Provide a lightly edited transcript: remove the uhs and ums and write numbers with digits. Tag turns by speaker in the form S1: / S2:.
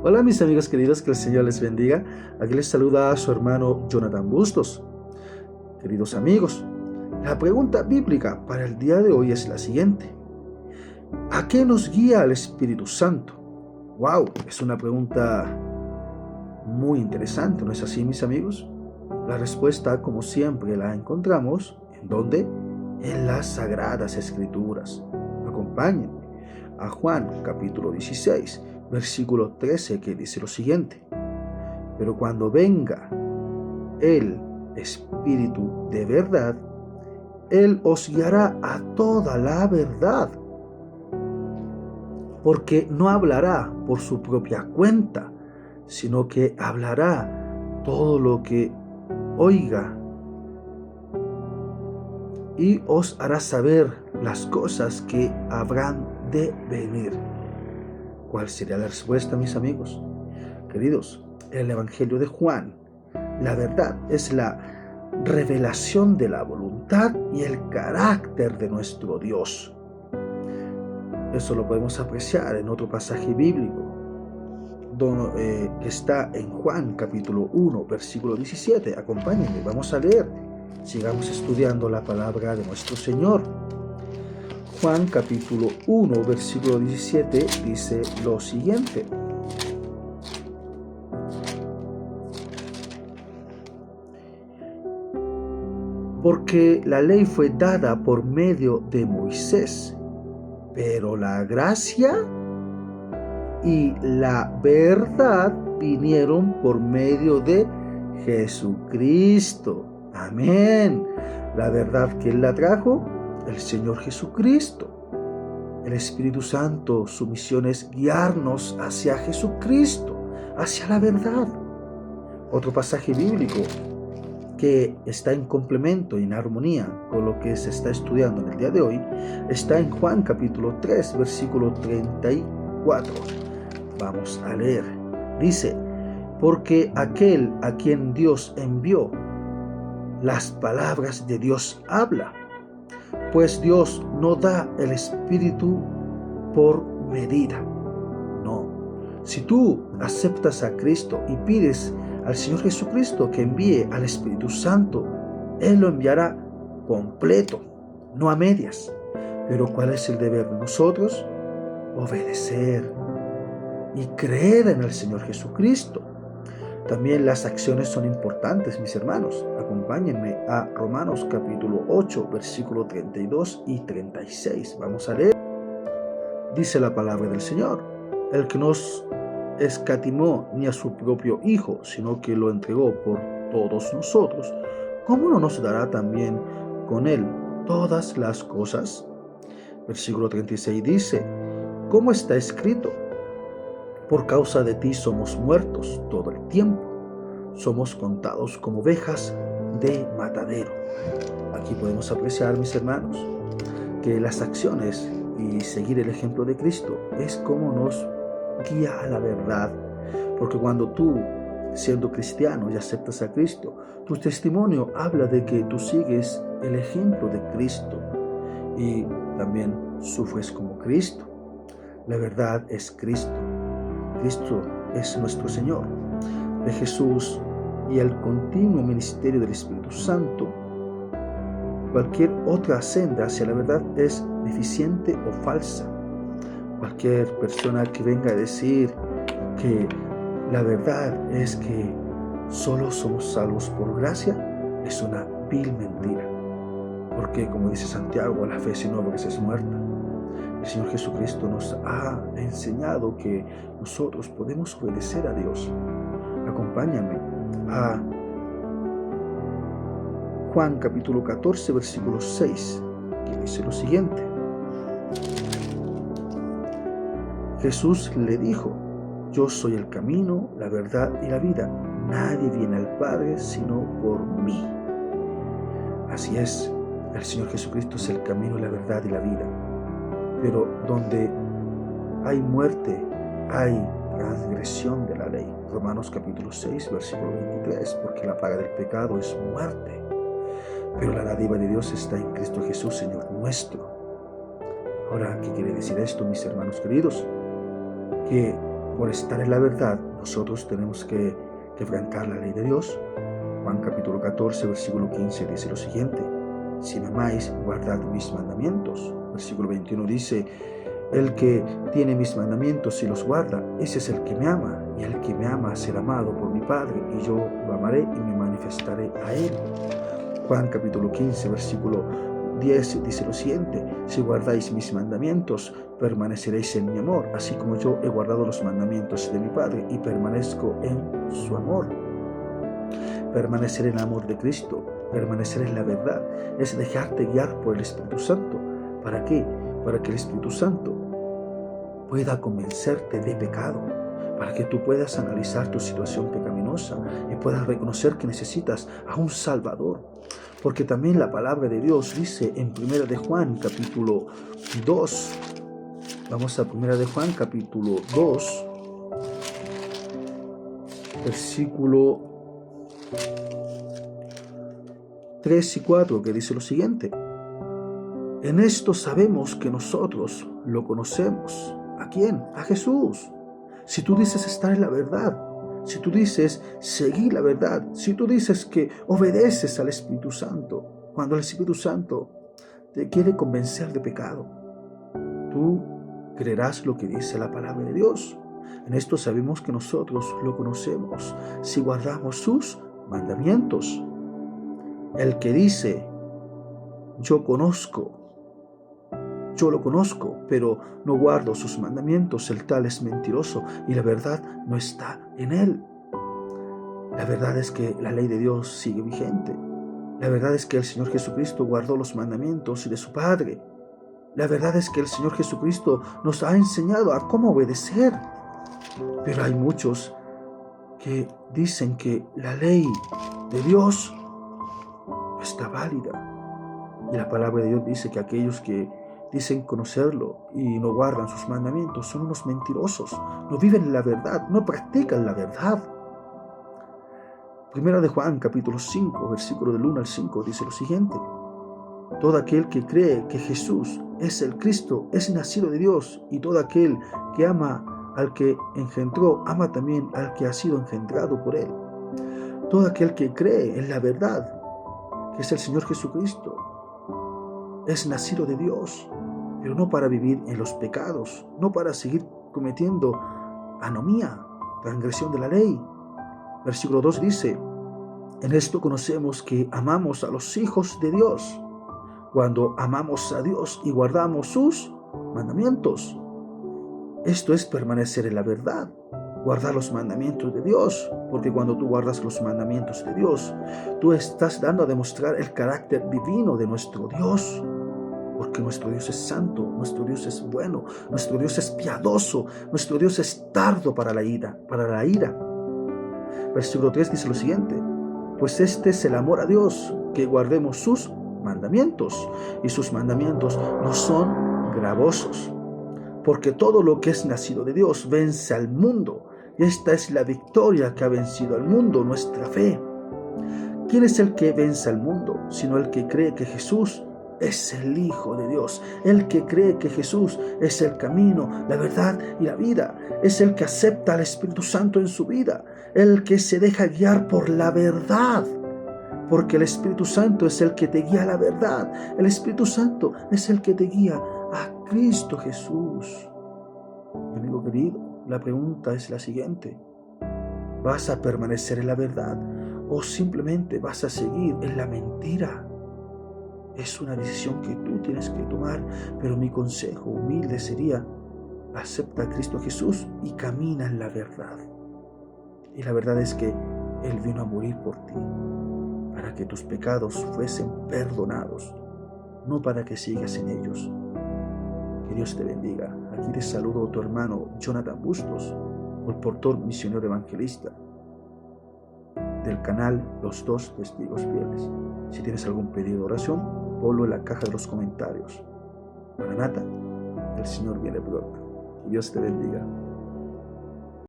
S1: Hola mis amigos queridos, que el Señor les bendiga. Aquí les saluda a su hermano Jonathan Bustos. Queridos amigos, la pregunta bíblica para el día de hoy es la siguiente. ¿A qué nos guía el Espíritu Santo? ¡Wow! Es una pregunta muy interesante, ¿no es así, mis amigos? La respuesta, como siempre, la encontramos ¿en dónde? En las Sagradas Escrituras. Acompáñenme a Juan capítulo 16, versículo 13, que dice lo siguiente. Pero cuando venga el Espíritu de verdad, Él os guiará a toda la verdad, porque no hablará por su propia cuenta, sino que hablará todo lo que oiga y os hará saber las cosas que habrán de venir. ¿Cuál sería la respuesta, mis amigos? Queridos, en el Evangelio de Juan, la verdad es la revelación de la voluntad y el carácter de nuestro Dios. Eso lo podemos apreciar en otro pasaje bíblico que está en Juan capítulo 1, versículo 17. Acompáñenme, vamos a leer. Sigamos estudiando la palabra de nuestro Señor. Juan capítulo 1, versículo 17 dice lo siguiente. Porque la ley fue dada por medio de Moisés, pero la gracia y la verdad vinieron por medio de Jesucristo. Amén. La verdad que Él la trajo, el Señor Jesucristo. El Espíritu Santo, su misión es guiarnos hacia Jesucristo, hacia la verdad. Otro pasaje bíblico que está en complemento y en armonía con lo que se está estudiando en el día de hoy, está en Juan capítulo 3, versículo 34. Vamos a leer. Dice, porque aquel a quien Dios envió, las palabras de Dios habla, pues Dios no da el Espíritu por medida. No. Si tú aceptas a Cristo y pides al Señor Jesucristo que envíe al Espíritu Santo, Él lo enviará completo, no a medias. Pero ¿cuál es el deber de nosotros? Obedecer y creer en el Señor Jesucristo. También las acciones son importantes, mis hermanos. Acompáñenme a Romanos capítulo 8, versículo 32 y 36. Vamos a leer. Dice la palabra del Señor: el que nos escatimó ni a su propio Hijo, sino que lo entregó por todos nosotros, ¿cómo no nos dará también con Él todas las cosas? Versículo 36 dice, ¿cómo está escrito? Por causa de ti somos muertos todo el tiempo, somos contados como ovejas de matadero. Aquí podemos apreciar, mis hermanos, que las acciones y seguir el ejemplo de Cristo es como nos guía a la verdad, porque cuando tú, siendo cristiano y aceptas a Cristo, tu testimonio habla de que tú sigues el ejemplo de Cristo y también sufres como Cristo. La verdad es Cristo. Cristo es nuestro Señor. De Jesús y el continuo ministerio del Espíritu Santo, cualquier otra senda hacia la verdad es deficiente o falsa. Cualquier persona que venga a decir que la verdad es que solo somos salvos por gracia es una vil mentira. Porque, como dice Santiago, la fe sin obras es muerta. El Señor Jesucristo nos ha enseñado que nosotros podemos obedecer a Dios. Acompáñame a Juan capítulo 14, versículo 6, que dice lo siguiente. Jesús le dijo, yo soy el camino, la verdad y la vida. Nadie viene al Padre sino por mí. Así es, el Señor Jesucristo es el camino, la verdad y la vida. Pero donde hay muerte, hay transgresión de la ley. Romanos capítulo 6, versículo 23, porque la paga del pecado es muerte. Pero la dádiva de Dios está en Cristo Jesús, Señor nuestro. Ahora, ¿qué quiere decir esto, mis hermanos queridos? Que por estar en la verdad, nosotros tenemos que quebrantar la ley de Dios. Juan capítulo 14, versículo 15 dice lo siguiente: si me amáis, guardad mis mandamientos. Versículo 21 dice: el que tiene mis mandamientos y los guarda, ese es el que me ama, y el que me ama será amado por mi Padre, y yo lo amaré y me manifestaré a él. Juan capítulo 15, versículo 10 dice lo siguiente: si guardáis mis mandamientos, permaneceréis en mi amor, así como yo he guardado los mandamientos de mi Padre y permanezco en su amor. Permanecer en el amor de Cristo, permanecer en la verdad, es dejarte guiar por el Espíritu Santo. ¿Para qué? Para que el Espíritu Santo pueda convencerte de pecado, para que tú puedas analizar tu situación pecaminosa y puedas reconocer que necesitas a un Salvador. Porque también la palabra de Dios dice en 1 de Juan capítulo 2, vamos a 1 de Juan capítulo 2, versículo 3 y 4, que dice lo siguiente: en esto sabemos que nosotros lo conocemos. ¿A quién? A Jesús. Si tú dices estar en la verdad, si tú dices seguir la verdad, si tú dices que obedeces al Espíritu Santo, cuando el Espíritu Santo te quiere convencer de pecado, tú creerás lo que dice la palabra de Dios. En esto sabemos que nosotros lo conocemos, si guardamos sus mandamientos. El que dice, yo lo conozco, pero no guardo sus mandamientos, el tal es mentiroso y la verdad no está en él. La verdad es que la ley de Dios sigue vigente. La verdad es que el Señor Jesucristo guardó los mandamientos de su Padre. La verdad es que el Señor Jesucristo nos ha enseñado a cómo obedecer. Pero hay muchos que dicen que la ley de Dios no está válida. Y la palabra de Dios dice que aquellos que dicen conocerlo y no guardan sus mandamientos son unos mentirosos, no viven la verdad, no practican la verdad. Primera de Juan capítulo 5, versículo del 1 al 5 dice lo siguiente: todo aquel que cree que Jesús es el Cristo es nacido de Dios, y todo aquel que ama al que engendró, ama también al que ha sido engendrado por él. Todo aquel que cree en la verdad, que es el Señor Jesucristo, es nacido de Dios, pero no para vivir en los pecados, no para seguir cometiendo anomía, transgresión de la ley. Versículo 2 dice: en esto conocemos que amamos a los hijos de Dios, cuando amamos a Dios y guardamos sus mandamientos. Esto es permanecer en la verdad, guardar los mandamientos de Dios, porque cuando tú guardas los mandamientos de Dios, tú estás dando a demostrar el carácter divino de nuestro Dios, porque nuestro Dios es santo, nuestro Dios es bueno, nuestro Dios es piadoso, nuestro Dios es tardo para la ira. Versículo 3 dice lo siguiente: pues este es el amor a Dios, que guardemos sus mandamientos, y sus mandamientos no son gravosos, porque todo lo que es nacido de Dios vence al mundo, y esta es la victoria que ha vencido al mundo, nuestra fe. ¿Quién es el que vence al mundo, sino el que cree que Jesús es el Hijo de Dios? El que cree que Jesús es el camino, la verdad y la vida. Es el que acepta al Espíritu Santo en su vida, el que se deja guiar por la verdad, porque el Espíritu Santo es el que te guía a la verdad. El Espíritu Santo es el que te guía a Cristo Jesús. Mi amigo querido, la pregunta es la siguiente: ¿vas a permanecer en la verdad o simplemente vas a seguir en la mentira? Es una decisión que tú tienes que tomar, pero mi consejo humilde sería: acepta a Cristo Jesús y camina en la verdad. Y la verdad es que Él vino a morir por ti, para que tus pecados fuesen perdonados, no para que sigas en ellos. Que Dios te bendiga. Aquí te saludo tu hermano Jonathan Bustos, colportor misionero evangelista del canal Los Dos Testigos Fieles. Si tienes algún pedido de oración, ponlo en la caja de los comentarios. Maranata, el Señor viene pronto. Que Dios te bendiga.